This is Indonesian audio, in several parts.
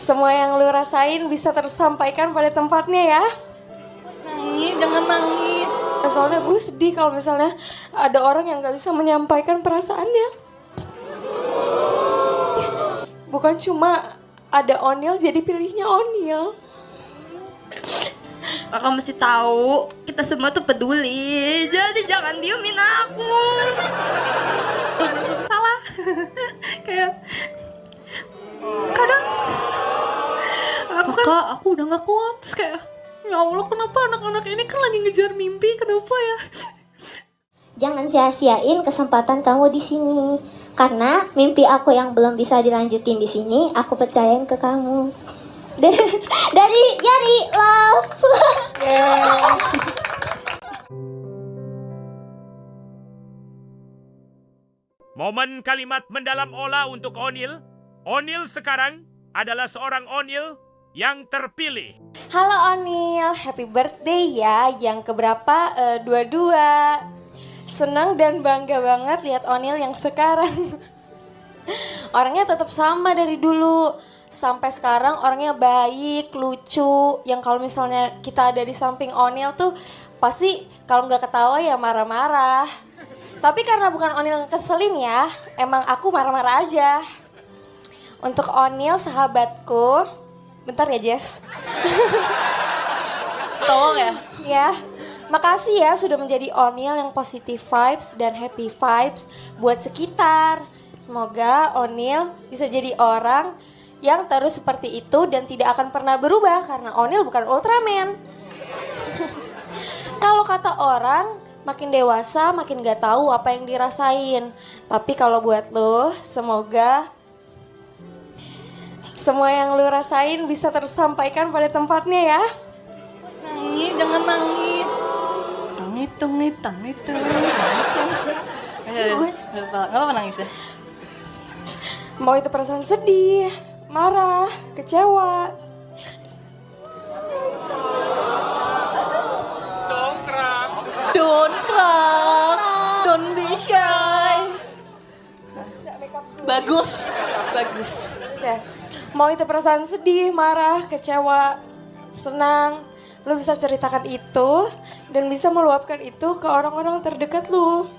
Semua yang lu rasain bisa tersampaikan pada tempatnya ya. Nangis, jangan nangis. Soalnya gue sedih kalau misalnya ada orang yang gak bisa menyampaikan perasaannya. Bukan cuma ada Onil jadi pilihnya Onil. Kakak mesti tahu, kita semua tuh peduli. Jadi jangan diemin aku. Aku salah. Kayak kadang aku udah gak kuat. Terus kayak, ya Allah, kenapa anak-anak ini kan lagi ngejar mimpi? Kenapa ya? Jangan sia-siain kesempatan kamu di sini. Karena mimpi aku yang belum bisa dilanjutin di sini, aku percayain ke kamu. Dari Yari Love. Momen kalimat mendalam Ola untuk Onil. Onil sekarang adalah seorang Onil yang terpilih. Halo Onil, happy birthday ya. Yang keberapa? 22. Senang dan bangga banget lihat Onil yang sekarang. Orangnya tetap sama dari dulu. Sampai sekarang orangnya baik, lucu. Yang kalau misalnya kita ada di samping Onil tuh pasti kalau nggak ketawa ya marah-marah. Tapi karena bukan Onil yang keselin ya, emang aku marah-marah aja. Untuk Onil sahabatku, bentar ya Jess. Tolong ya. Ya, makasih ya sudah menjadi Onil yang positive vibes dan happy vibes buat sekitar. Semoga Onil bisa jadi orang yang terus seperti itu dan tidak akan pernah berubah karena Onil bukan Ultraman. Kalau kata orang, makin dewasa makin gak tahu apa yang dirasain. Tapi kalau buat lo, semoga semua yang lo rasain bisa tersampaikan pada tempatnya ya. Nangis, jangan nangis. Tangit. Gak apa nangis ya? Mau itu perasaan sedih, marah, kecewa. Don't cry, don't be shy. Bagus. Ya. Mau itu perasaan sedih, marah, kecewa, senang, lu bisa ceritakan itu dan bisa meluapkan itu ke orang-orang terdekat lu.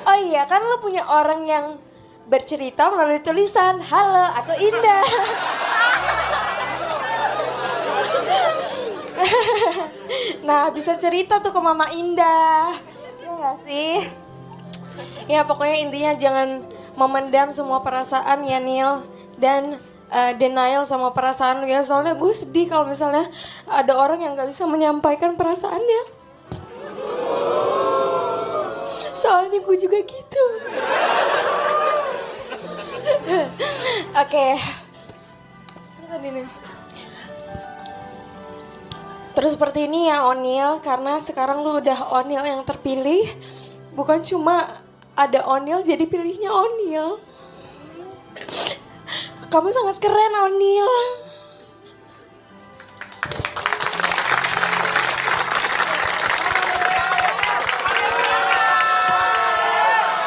Oh iya, kan lu punya orang yang bercerita melalui tulisan. Halo, aku Indah. Nah, bisa cerita tuh ke Mama Indah. Iya gak sih? Ya pokoknya intinya jangan memendam semua perasaan ya Nil. Dan denial sama perasaan ya. Soalnya gue sedih kalau misalnya ada orang yang gak bisa menyampaikan perasaannya. Soalnya gue juga gitu. Oke. Tadi nih. Terus seperti ini ya Onil, karena sekarang lu udah Onil yang terpilih. Bukan cuma ada Onil jadi pilihnya Onil. Kamu sangat keren Onil.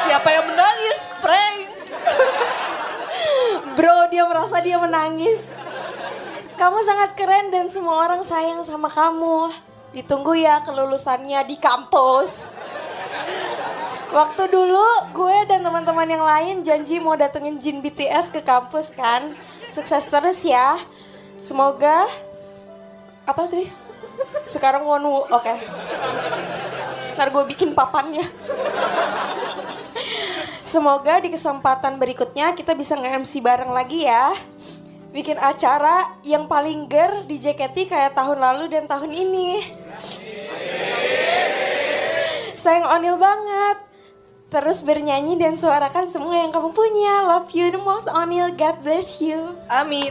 Siapa yang menangis? Prank. Bro, dia merasa dia menangis. Kamu sangat keren dan semua orang sayang sama kamu. Ditunggu ya kelulusannya di kampus. Waktu dulu gue dan teman-teman yang lain janji mau datengin Jin BTS ke kampus kan. Sukses terus ya. Semoga apa tadi? Sekarang Wonu, oke. Ntar gue bikin papannya. Semoga di kesempatan berikutnya kita bisa nge-MC bareng lagi ya. Bikin acara yang paling ger di JKT kayak tahun lalu dan tahun ini. Sayang Onil banget. Terus bernyanyi dan suarakan semua yang kamu punya. Love you the most Onil, God bless you. Amin.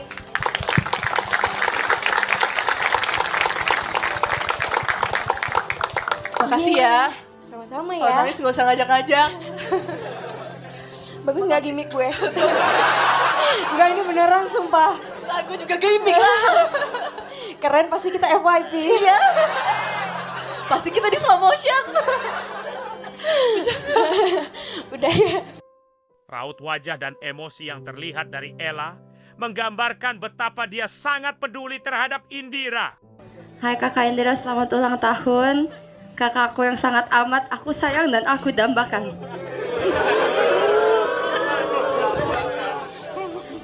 Makasih ya. Sama-sama Kalau ya. nangis gak usah ngajak-ngajak. Bagus gak gimmick gue? Enggak, ini beneran sumpah. Lagu juga gimmick lah. Keren, pasti kita FYP. Iya. Pasti kita di slow motion. Udah ya. Raut wajah dan emosi yang terlihat dari Ella menggambarkan betapa dia sangat peduli terhadap Indira. Hai Kakak Indira, selamat ulang tahun. Kakakku yang sangat amat aku sayang dan aku dambakan.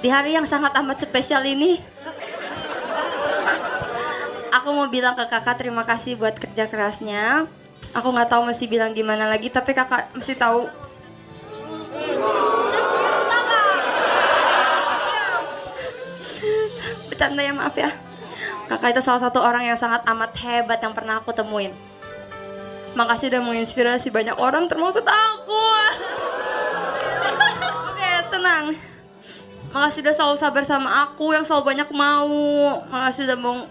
Di hari yang sangat amat spesial ini, aku mau bilang ke kakak terima kasih buat kerja kerasnya. Aku nggak tahu mesti bilang gimana lagi, tapi kakak mesti tahu. Bercanda ya, maaf ya. Kakak itu salah satu orang yang sangat amat hebat yang pernah aku temuin. Makasih udah menginspirasi banyak orang termasuk aku. Oke, tenang. Makasih udah selalu sabar sama aku yang selalu banyak mau. Makasih udah mau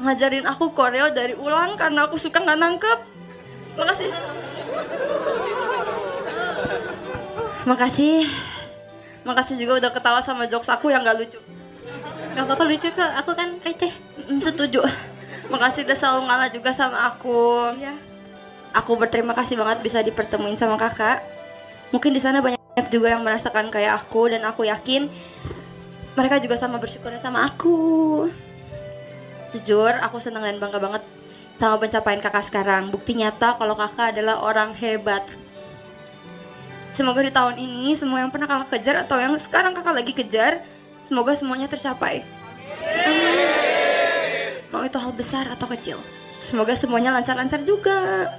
ngajarin aku koreo dari ulang karena aku suka nggak nangkep. Makasih. Makasih. Makasih juga udah ketawa sama jokes aku yang gak lucu. Gak apa-apa, lucu kok, aku kan receh. Setuju. Makasih udah selalu ngalah juga sama aku. Iya. Aku berterima kasih banget bisa dipertemuin sama kakak. Mungkin di sana banyak juga yang merasakan kayak aku dan aku yakin mereka juga sama bersyukurnya sama aku. Jujur, aku senang dan bangga banget sama pencapaian kakak sekarang. Bukti nyata kalau kakak adalah orang hebat. Semoga di tahun ini semua yang pernah kakak kejar atau yang sekarang kakak lagi kejar, semoga semuanya tercapai. Amin. Mau itu hal besar atau kecil, semoga semuanya lancar-lancar juga.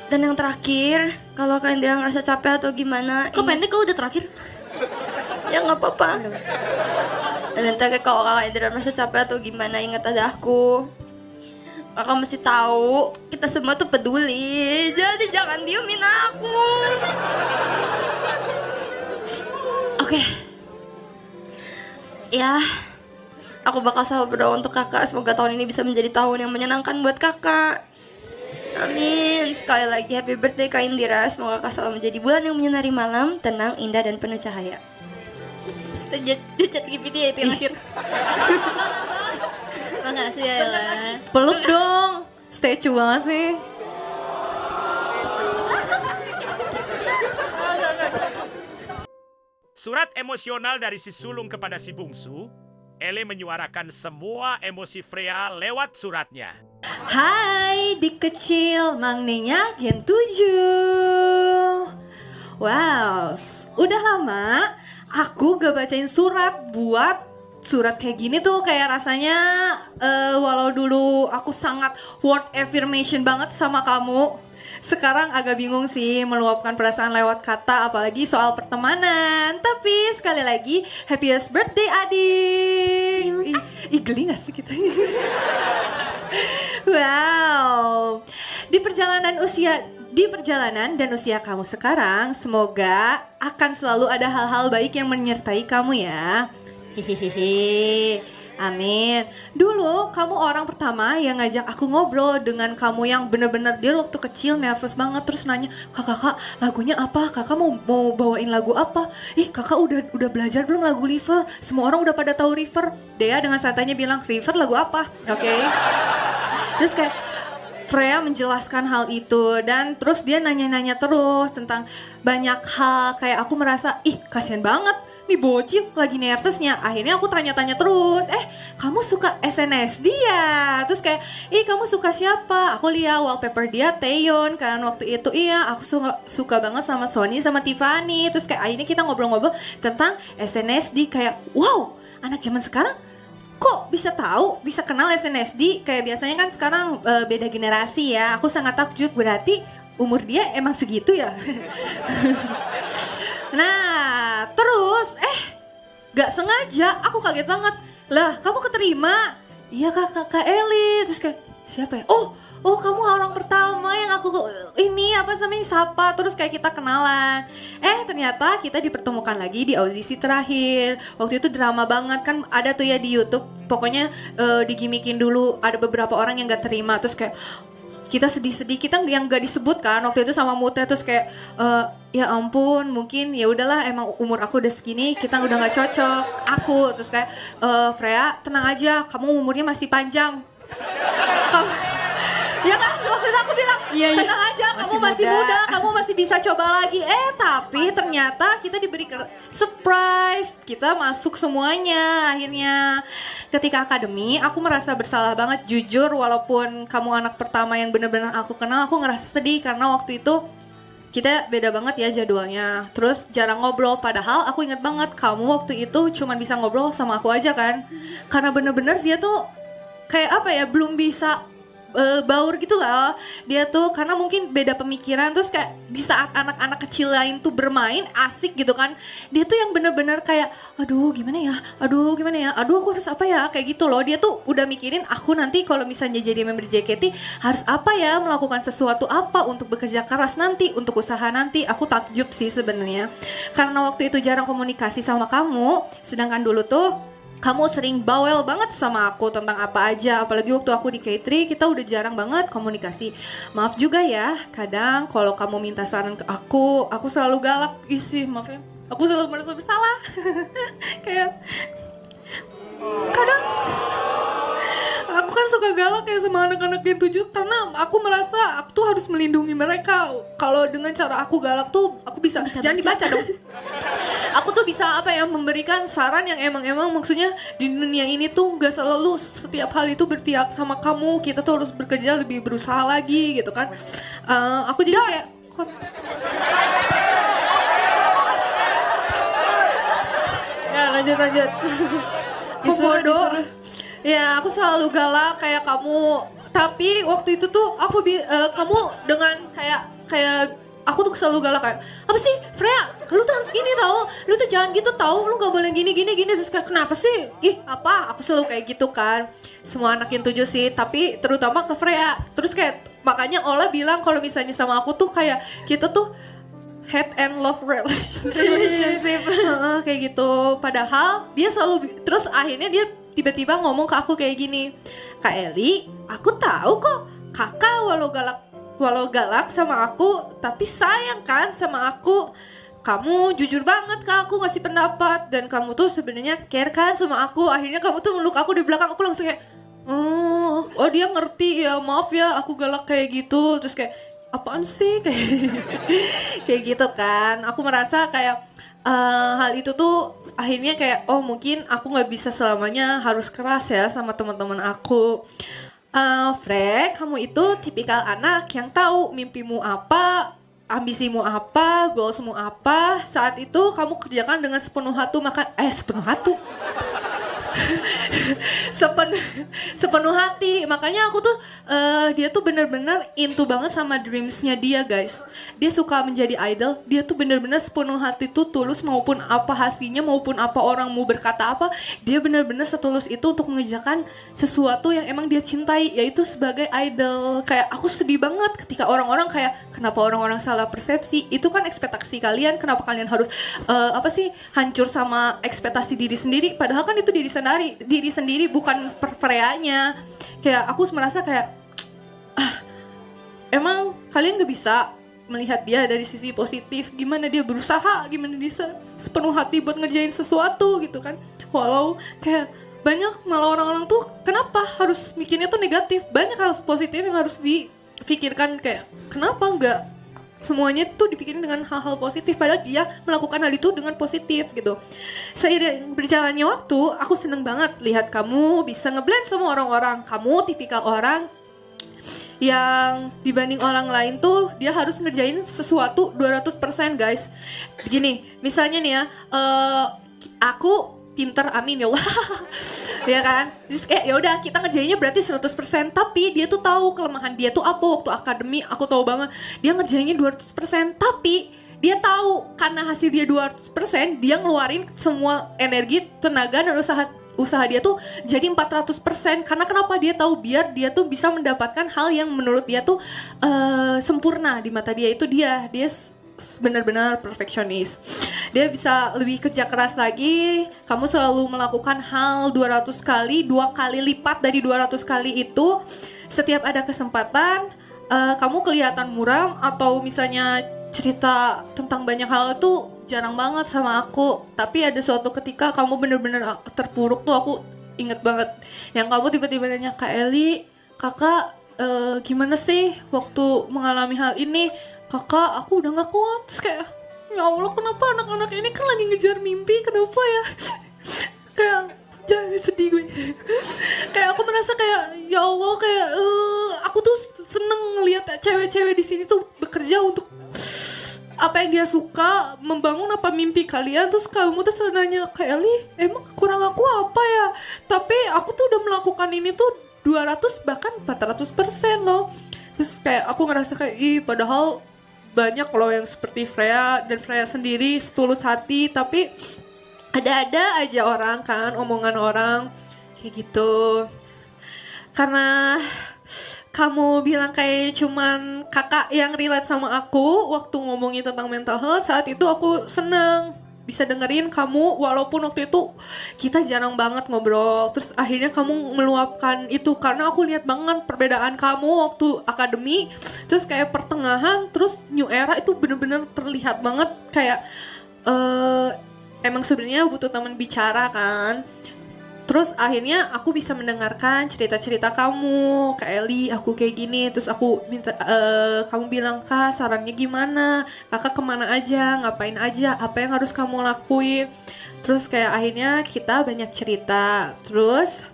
Dan yang terakhir, kalau Kak Indira ngerasa capek atau gimana, Kok pendek, kok udah terakhir? ya nggak apa-apa. Dan yang terakhir, kalau Kak Indira merasa capek atau gimana, ingat ada aku. Kakak mesti tahu, kita semua tuh peduli. Jadi jangan diemin aku. Oke. Ya, aku bakal selalu berdoa untuk kakak. Semoga tahun ini bisa menjadi tahun yang menyenangkan buat kakak. Amin. Sekali lagi happy birthday Kak Indira. Semoga kakak selalu menjadi bulan yang menyinari malam, tenang, indah, dan penuh cahaya. Itu chat GPT ya itu yang akhir. Makasih ya Ella. Peluk dong, statue banget sih. Surat emosional dari si sulung kepada si bungsu, Ele menyuarakan semua emosi Freya lewat suratnya. Hai, dik kecil, Mang Nenya Gen 7. Wow, udah lama aku gak bacain surat surat kayak gini tuh kayak rasanya walau dulu aku sangat word affirmation banget sama kamu, sekarang agak bingung sih meluapkan perasaan lewat kata apalagi soal pertemanan. Tapi sekali lagi happiest birthday adik. Ih geli gak sih kita? Wow, di perjalanan dan usia kamu sekarang, semoga akan selalu ada hal-hal baik yang menyertai kamu ya. Hehehe, amin. Dulu kamu orang pertama yang ngajak aku ngobrol dengan kamu yang bener-bener dia waktu kecil nervous banget terus nanya, kakak lagunya apa? Kakak mau bawain lagu apa? Kakak udah belajar belum lagu River? Semua orang udah pada tahu River. Dea dengan santainya bilang, River lagu apa? Oke. Terus kayak Freya menjelaskan hal itu dan terus dia nanya-nanya terus tentang banyak hal. Kayak aku merasa, kasihan banget nih bocil lagi nervousnya. Akhirnya aku tanya-tanya terus, kamu suka SNSD ya? Terus kayak, kamu suka siapa? Aku lihat wallpaper dia Taeyeon kan waktu itu. Iya, aku suka banget sama Sony sama Tiffany. Terus kayak akhirnya kita ngobrol-ngobrol tentang SNSD. Kayak, wow, anak zaman sekarang kok bisa tahu, bisa kenal SNSD? Kayak biasanya kan sekarang beda generasi ya. Aku sangat takjub, berarti umur dia emang segitu ya? Nah, terus gak sengaja aku kaget banget. Lah, kamu keterima? Iya Kak Eli. Terus kayak, siapa ya? Oh kamu orang pertama yang aku sapa. Terus kayak kita kenalan. Ternyata kita dipertemukan lagi di audisi terakhir. Waktu itu drama banget kan, ada tuh ya di YouTube. Pokoknya digimikin dulu, ada beberapa orang yang gak terima. Terus kayak kita sedih-sedih, kita yang gak disebut kan waktu itu sama Mute. Terus kayak ya ampun, mungkin ya udahlah, emang umur aku udah segini, kita udah gak cocok. Aku terus kayak Freya tenang aja, kamu umurnya masih panjang. Ya kan waktu itu Iya, iya. Tenang aja, kamu masih muda, kamu masih bisa coba lagi. Tapi ternyata kita diberi surprise. Kita masuk semuanya akhirnya. Ketika akademi, aku merasa bersalah banget jujur, walaupun kamu anak pertama yang benar-benar aku kenal, aku ngerasa sedih karena waktu itu kita beda banget ya jadwalnya. Terus jarang ngobrol, padahal aku ingat banget kamu waktu itu cuma bisa ngobrol sama aku aja kan. Karena bener-bener dia tuh kayak apa ya, belum bisa baur gitu lah dia tuh, karena mungkin beda pemikiran. Terus kayak di saat anak-anak kecil lain tuh bermain asik gitu kan, dia tuh yang bener-bener kayak aduh gimana ya, aduh aku harus apa ya, kayak gitu loh. Dia tuh udah mikirin aku nanti kalau misalnya jadi member JKT harus apa ya, melakukan sesuatu apa untuk bekerja keras nanti, untuk usaha nanti. Aku takjub sih sebenarnya karena waktu itu jarang komunikasi sama kamu, sedangkan dulu tuh kamu sering bawel banget sama aku tentang apa aja. Apalagi waktu aku di K3 kita udah jarang banget komunikasi. Maaf juga ya, kadang kalau kamu minta saran ke aku selalu galak. Ih maaf ya, aku selalu merasa bersalah. Kayak kadang aku kan suka galak ya sama anak-anak yang 7 karena aku merasa aku tuh harus melindungi mereka. Kalau dengan cara aku galak tuh aku bisa jangan dibaca dong. Aku tuh bisa apa ya, memberikan saran yang emang maksudnya di dunia ini tuh gak selalu setiap hal itu berpihak sama kamu. Kita tuh harus bekerja lebih berusaha lagi gitu kan. Aku jadi kayak ya lanjut. Kok bodoh? Ya aku selalu galak kayak kamu. Tapi waktu itu tuh kamu dengan kayak aku tuh selalu galak kayak apa sih Freya, lu tuh harus gini tau, lu tuh jangan gitu tau, lu gak boleh gini. Terus kayak kenapa sih, aku selalu kayak gitu kan. Semua anak yang 7 sih, tapi terutama ke Freya. Terus kayak makanya Ola bilang kalau misalnya sama aku tuh kayak kita tuh hate and love relationship. Kayak gitu. Padahal dia selalu, terus akhirnya dia tiba-tiba ngomong ke aku kayak gini, Kak Eli, aku tahu kok kakak walau galak sama aku, tapi sayang kan sama aku. Kamu jujur banget ke aku ngasih pendapat, dan kamu tuh sebenarnya care kan sama aku. Akhirnya kamu tuh meluk aku di belakang, aku langsung kayak oh dia ngerti ya, maaf ya aku galak kayak gitu. Terus kayak apaan sih kayak gitu kan. Aku merasa kayak hal itu tuh akhirnya kayak mungkin aku nggak bisa selamanya harus keras ya sama teman-teman aku. Fred, kamu itu tipikal anak yang tahu mimpimu apa, ambisimu apa, goalsmu apa. Saat itu kamu kerjakan dengan sepenuh hati. Makanya aku tuh dia tuh bener-bener into banget sama dreamsnya dia, guys. Dia suka menjadi idol. Dia tuh bener-bener sepenuh hati tuh tulus, maupun apa hasilnya, maupun apa orang mau berkata apa, dia bener-bener setulus itu untuk mengerjakan sesuatu yang emang dia cintai, yaitu sebagai idol. Kayak aku sedih banget ketika orang-orang kayak kenapa orang-orang salah persepsi. Itu kan ekspektasi kalian, kenapa kalian harus hancur sama ekspektasi diri sendiri, padahal kan itu diri sendiri bukan Freya-nya. Kayak aku merasa kayak emang kalian gak bisa melihat dia dari sisi positif, gimana dia berusaha, gimana dia sepenuh hati buat ngerjain sesuatu gitu kan. Walau kayak banyak malah orang-orang tuh kenapa harus mikirnya tuh negatif, banyak hal positif yang harus dipikirkan. Kayak kenapa enggak semuanya tuh dipikirin dengan hal-hal positif, padahal dia melakukan hal itu dengan positif gitu. Seiring berjalannya waktu, aku seneng banget lihat kamu bisa ngeblend sama orang-orang. Kamu tipikal orang yang dibanding orang lain tuh dia harus ngerjain sesuatu 200% guys. Begini, misalnya nih ya, aku pinter, amin ya Allah. Ya kan? Terus kayak ya udah kita ngerjainnya berarti 100%, tapi dia tuh tahu kelemahan dia tuh apa. Waktu akademi aku tahu banget dia ngerjainnya 200%, tapi dia tahu karena hasil dia 200%, dia ngeluarin semua energi, tenaga dan usaha dia tuh jadi 400%. Karena kenapa? Dia tahu biar dia tuh bisa mendapatkan hal yang menurut dia tuh sempurna di mata dia. Itu dia benar-benar perfeksionis. Dia bisa lebih kerja keras lagi. Kamu selalu melakukan hal 200 kali, 2 kali lipat dari 200 kali itu. Setiap ada kesempatan, kamu kelihatan muram atau misalnya cerita tentang banyak hal itu jarang banget sama aku. Tapi ada suatu ketika kamu benar-benar terpuruk tuh, aku inget banget. Yang kamu tiba-tiba nanya, Kak Eli, kakak gimana sih waktu mengalami hal ini? Kakak, aku udah gak kuat. Terus kayak, ya Allah kenapa anak-anak ini kan lagi ngejar mimpi, kenapa ya? Kayak, jangan sedih gue. Kayak aku merasa kayak, ya Allah kayak, aku tuh seneng ngeliat cewek-cewek di sini tuh bekerja untuk apa yang dia suka, membangun apa mimpi kalian. Terus kamu tuh nanya kayak, Li, emang kurang aku apa ya? Tapi aku tuh udah melakukan ini tuh 200 bahkan 400% loh. Terus kayak aku ngerasa kayak, ih padahal banyak loh yang seperti Freya, dan Freya sendiri setulus hati, tapi ada-ada aja orang kan, omongan orang kayak gitu. Karena kamu bilang kayak cuman kakak yang relate sama aku waktu ngomongin tentang mental health, saat itu aku seneng bisa dengerin kamu, walaupun waktu itu kita jarang banget ngobrol. Terus akhirnya kamu meluapkan itu karena aku lihat banget perbedaan kamu waktu akademi, terus kayak pertengahan, terus new era itu bener-bener terlihat banget kayak emang sebenarnya butuh teman bicara kan. Terus akhirnya aku bisa mendengarkan cerita-cerita kamu, Kak Eli, aku kayak gini. Terus aku minta, kamu bilang, Kak sarannya gimana? Kakak kemana aja, ngapain aja, apa yang harus kamu lakuin? Terus kayak akhirnya kita banyak cerita. Terus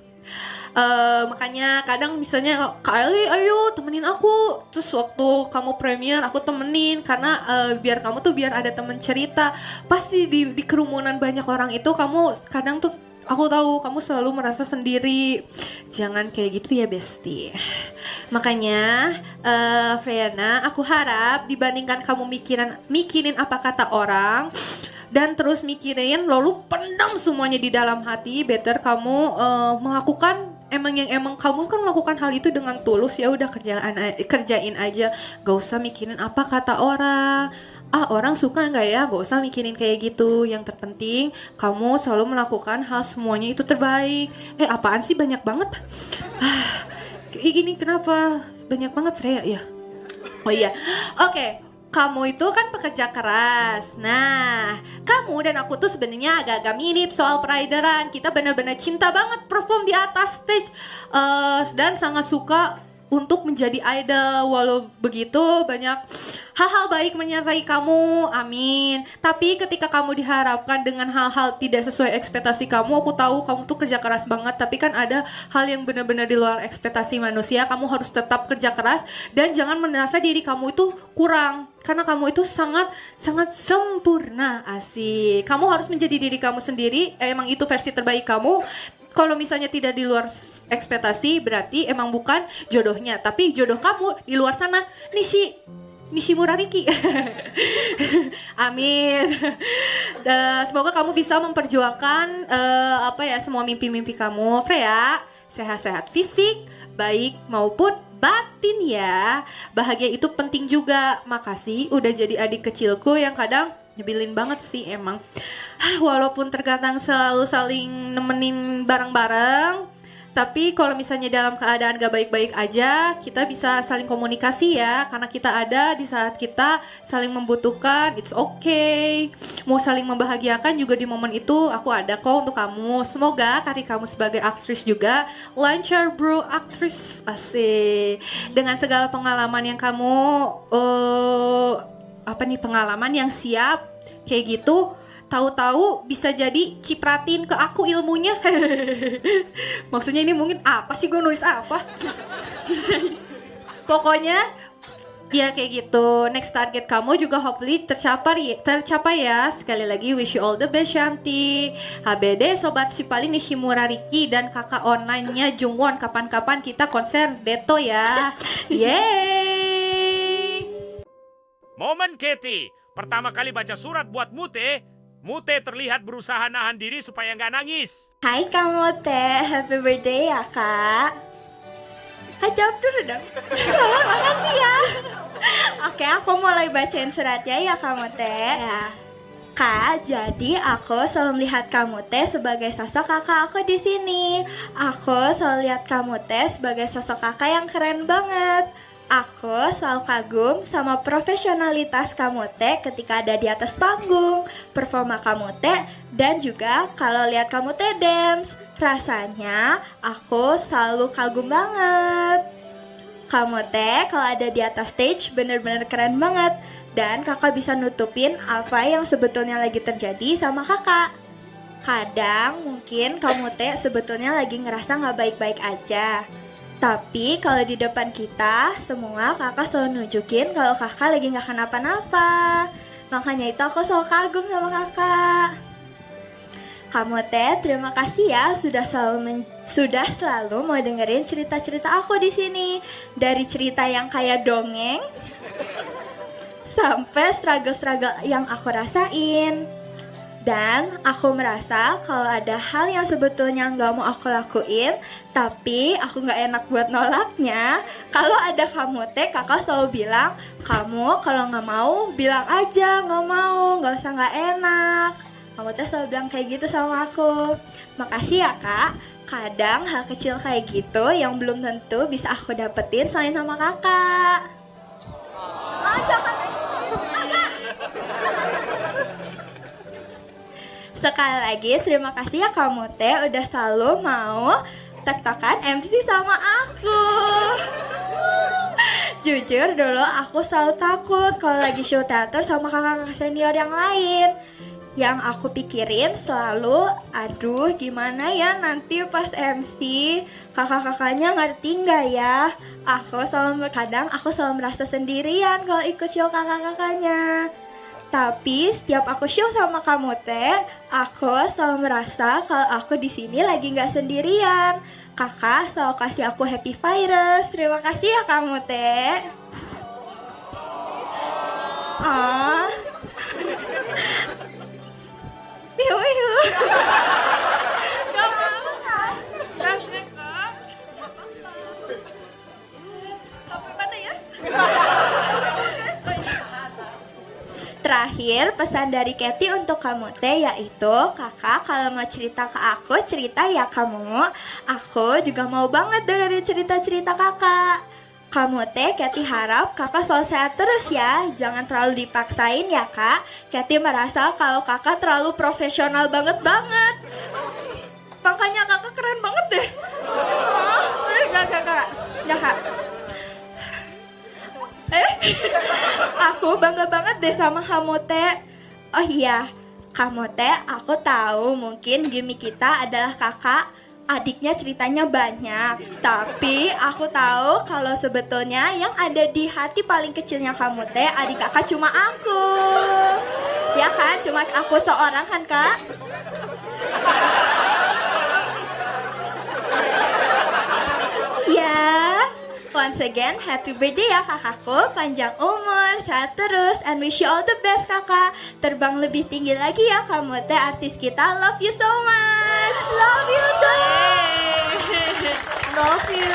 makanya kadang misalnya, Kak Eli ayo temenin aku. Terus waktu kamu premier aku temenin, karena biar kamu tuh biar ada temen cerita. Pasti di kerumunan banyak orang itu kamu kadang tuh, aku tahu kamu selalu merasa sendiri. Jangan kayak gitu ya Besti. Makanya Freyana, aku harap dibandingkan kamu mikirin apa kata orang dan terus mikirin lalu pendam semuanya di dalam hati, better kamu melakukan emang kamu kan melakukan hal itu dengan tulus, ya udah kerjain aja. Gak usah mikirin apa kata orang. Orang suka nggak ya, gak usah mikirin kayak gitu. Yang terpenting kamu selalu melakukan hal semuanya itu terbaik. Apaan sih banyak banget? Gini kenapa banyak banget Freya ya? Oh iya, oke. Kamu itu kan pekerja keras. Nah, kamu dan aku tuh sebenarnya agak-agak mirip soal perideran. Kita benar-benar cinta banget perform di atas stage, dan sangat suka untuk menjadi idol. Walau begitu banyak hal-hal baik menyertai kamu, amin. Tapi ketika kamu diharapkan dengan hal-hal tidak sesuai ekspektasi kamu, aku tahu kamu tuh kerja keras banget, tapi kan ada hal yang benar-benar di luar ekspektasi manusia. Kamu harus tetap kerja keras dan jangan merasa diri kamu itu kurang, karena kamu itu sangat sempurna. Asik. Kamu harus menjadi diri kamu sendiri. Emang itu versi terbaik kamu. Kalau misalnya tidak di luar ekspektasi, berarti emang bukan jodohnya. Tapi jodoh kamu di luar sana, Nishimura Riki. Amin. Semoga kamu bisa memperjuangkan semua mimpi-mimpi kamu. Freya, sehat-sehat fisik, baik maupun batin ya. Bahagia itu penting juga. Makasih udah jadi adik kecilku yang kadang nyebelin banget sih emang. Walaupun terkadang selalu saling nemenin bareng-bareng, tapi kalau misalnya dalam keadaan gak baik-baik aja, kita bisa saling komunikasi ya. Karena kita ada di saat kita saling membutuhkan, it's okay. Mau saling membahagiakan juga di momen itu, aku ada kok untuk kamu. Semoga karir kamu sebagai aktris juga lancar bro, aktris. Asik. Dengan segala pengalaman yang kamu, pengalaman yang siap kayak gitu, tahu-tahu bisa jadi cipratin ke aku ilmunya. Maksudnya ini mungkin apa sih, gue nulis apa? Pokoknya ya kayak gitu. Next target kamu juga hopefully tercapai ya. Sekali lagi wish you all the best Shanti. HBD Sobat Sipali Nishimura Riki dan kakak online-nya Jungwon. Kapan-kapan kita konser Deto ya. Yeay. Momen Katie pertama kali baca surat buat Mute. Mute terlihat berusaha nahan diri supaya nggak nangis. Hai kamu teh, happy birthday ya kak. Jawab dulu dong. Makasih ya. Oke, aku mulai bacain suratnya ya kamu teh. Ya. Kak, jadi aku selalu melihat kamu teh sebagai sosok kakak aku di sini. Aku selalu lihat kamu teh sebagai sosok kakak yang keren banget. Aku selalu kagum sama profesionalitas kamu teh ketika ada di atas panggung, performa kamu teh, dan juga kalau lihat kamu teh dance. Rasanya aku selalu kagum banget. Kamu teh kalau ada di atas stage bener-bener keren banget. Dan kakak bisa nutupin apa yang sebetulnya lagi terjadi sama kakak. Kadang mungkin kamu teh sebetulnya lagi ngerasa gak baik-baik aja. Tapi kalau di depan kita, semua kakak selalu nunjukin kalau kakak lagi gak kenapa-napa. Makanya itu aku selalu kagum sama kakak. Kamu teh terima kasih ya sudah selalu mau dengerin cerita-cerita aku di sini. Dari cerita yang kayak dongeng sampai struggle-struggle yang aku rasain. Dan aku merasa kalau ada hal yang sebetulnya nggak mau aku lakuin, tapi aku nggak enak buat nolaknya. Kalau ada kamu teh, kakak selalu bilang, kamu kalau nggak mau bilang aja nggak mau, nggak usah nggak enak. Kamu teh selalu bilang kayak gitu sama aku. Makasih ya kak. Kadang hal kecil kayak gitu yang belum tentu bisa aku dapetin selain sama kakak. Jangan kakak. Sekali lagi terima kasih ya kamu teh udah selalu mau tektokan MC sama aku. Jujur dulu aku selalu takut kalau lagi show teater sama kakak-kakak senior yang lain. Yang aku pikirin selalu, aduh gimana ya nanti pas MC kakak-kakaknya ngerti nggak ya? Kadang aku selalu merasa sendirian kalau ikut show kakak-kakaknya. Tapi setiap aku show sama kamu teh, aku selalu merasa kalau aku di sini lagi nggak sendirian. Kakak selalu kasih aku happy virus. Terima kasih ya kamu teh. Piu. Gak mau kan? Rasanya kak. Sampai mana ya? Terakhir pesan dari Katy untuk kamu teh yaitu, kakak kalau mau cerita ke aku, cerita ya kamu. Aku juga mau banget dengerin cerita-cerita kakak. Kamu teh Katy harap kakak selalu sehat terus ya. Jangan terlalu dipaksain ya kak. Katy merasa kalau kakak terlalu profesional banget. Makanya kakak keren banget deh. Enggak kak. Aku bangga banget deh sama kamu teh. Oh iya, kamu teh aku tahu mungkin gimmick kita adalah kakak adiknya ceritanya banyak. Tapi aku tahu kalau sebetulnya yang ada di hati paling kecilnya kamu teh adik kakak cuma aku. Ya kan, cuma aku seorang kan kak? Ya. Once again, happy birthday ya kakakku, panjang umur, sehat terus, and wish you all the best kakak. Terbang lebih tinggi lagi ya kamu teh artis kita, love you so much. Love you too. Love you.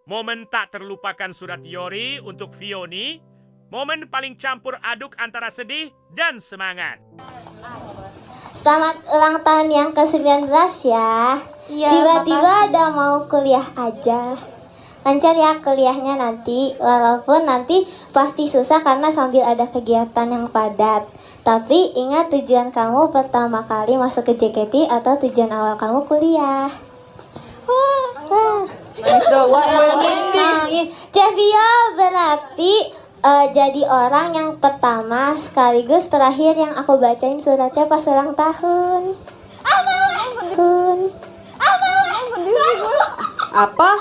Momen tak terlupakan surat Yori untuk Vioni. Momen paling campur aduk antara sedih dan semangat. Selamat ulang tahun yang ke-19 ya. Iya, Tiba-tiba ada mau kuliah aja. Lancar ya kuliahnya nanti. Walaupun nanti pasti susah karena sambil ada kegiatan yang padat. Tapi ingat tujuan kamu pertama kali masuk ke JKT atau tujuan awal kamu kuliah. Nangis. Cevia berarti jadi orang yang pertama sekaligus terakhir yang aku bacain suratnya pas ulang tahun. Apa?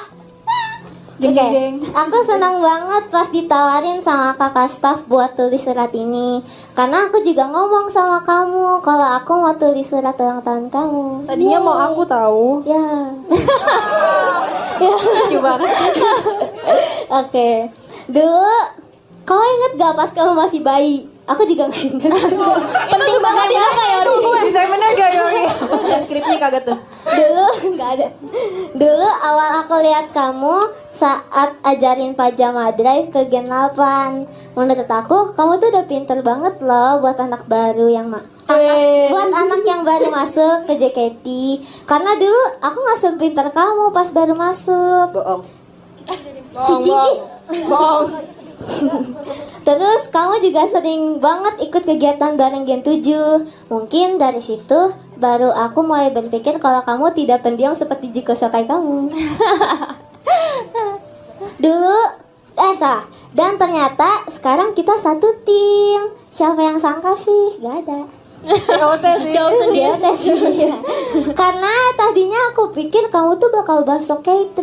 Oke, aku senang banget pas ditawarin sama kakak staff buat tulis surat ini. Karena aku juga ngomong sama kamu kalau aku mau tulis surat ulang tahun kamu. Tadinya mau aku tahu. Ya. Lucu banget. Oke. Dulu, kau inget gak pas kamu masih bayi? Aku juga gak inget. Penting banget ya gak ya? Bisa bener gak Yori? Skripnya kagak tuh. Dulu nggak ada. Dulu awal aku lihat kamu saat ajarin pajama drive ke Gen 8. Menurut aku, kamu tuh udah pinter banget loh buat anak baru yang buat anak yang baru masuk ke JKT. Karena dulu aku nggak sepinter kamu pas baru masuk. Bohong. Cici. Bohong. Terus kamu juga sering banget ikut kegiatan bareng Gen 7. Mungkin dari situ baru aku mulai berpikir kalau kamu tidak pendiam seperti Jiko Sakai kamu. salah. Dan ternyata sekarang kita satu tim. Siapa yang sangka sih? Gak ada. Kamu tes sih. Dia tes ya. Karena tadinya aku pikir kamu tuh bakal masuk K3.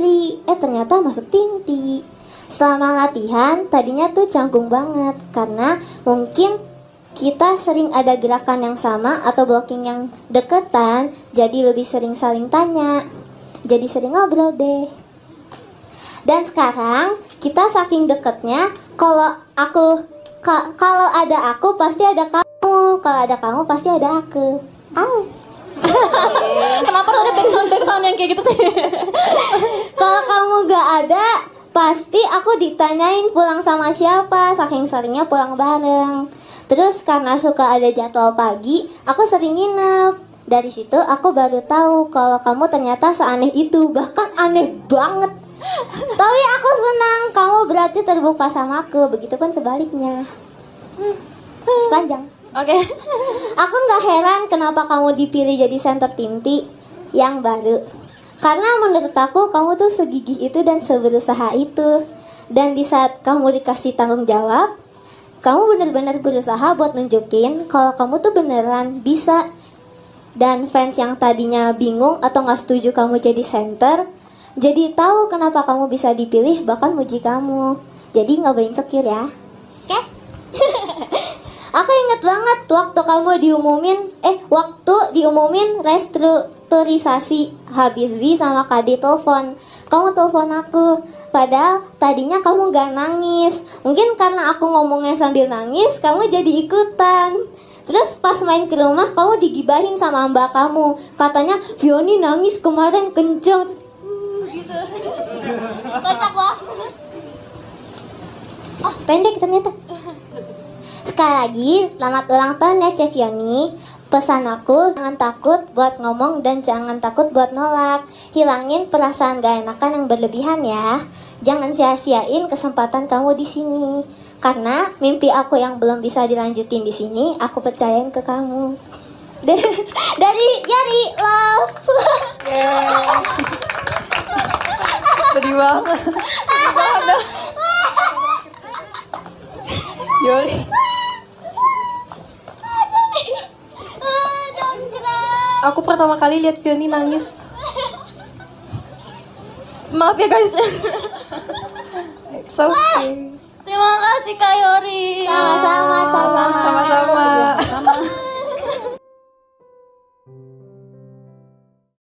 Ternyata masuk Tinti. Selama latihan tadinya tuh canggung banget. Karena mungkin kita sering ada gerakan yang sama atau blocking yang deketan. Jadi lebih sering saling tanya. Jadi sering ngobrol deh. Dan sekarang kita saking deketnya, kalau ada aku pasti ada kamu, kalau ada kamu pasti ada aku. Kenapa harus ada backsound yang kayak gitu sih? Kalau kamu gak ada, pasti aku ditanyain pulang sama siapa, saking seringnya pulang bareng. Terus karena suka ada jadwal pagi, aku sering nginep. Dari situ aku baru tahu kalau kamu ternyata seaneh itu, bahkan aneh banget. Tapi aku senang kamu berarti terbuka sama aku, begitupun sebaliknya. Sepanjang. Oke. Aku nggak heran kenapa kamu dipilih jadi center Tinti yang baru. Karena menurut aku kamu tuh segigih itu dan seberusaha itu. Dan di saat kamu dikasih tanggung jawab, kamu benar-benar berusaha buat nunjukin kalau kamu tuh beneran bisa. Dan fans yang tadinya bingung atau nggak setuju kamu jadi center, jadi tahu kenapa kamu bisa dipilih, bahkan muji kamu. Jadi nggak boleh insecure ya. Oke? Aku inget banget waktu kamu diumumin restrukturisasi, habis Z sama Kadi telepon. Kamu telepon aku, padahal tadinya kamu gak nangis. Mungkin karena aku ngomongnya sambil nangis, kamu jadi ikutan. Terus pas main ke rumah, kamu digibahin sama mbak kamu. Katanya Fioni nangis kemarin kenceng. Gitu. Kocak banget. Oh, pendek ternyata. Sekali lagi, selamat ulang tahun ya Cek Fioni. Pesan aku, jangan takut buat ngomong dan jangan takut buat nolak. Hilangin perasaan gak enakan yang berlebihan ya. Jangan sia-siain kesempatan kamu di sini. Karena mimpi aku yang belum bisa dilanjutin di sini, aku percayain ke kamu. Dari Yari, love. Sedih banget. Yori. Aku pertama kali lihat Fioni nangis. Maaf ya guys. It's okay. Terima kasih Kak Yori. Sama-sama. Sama-sama.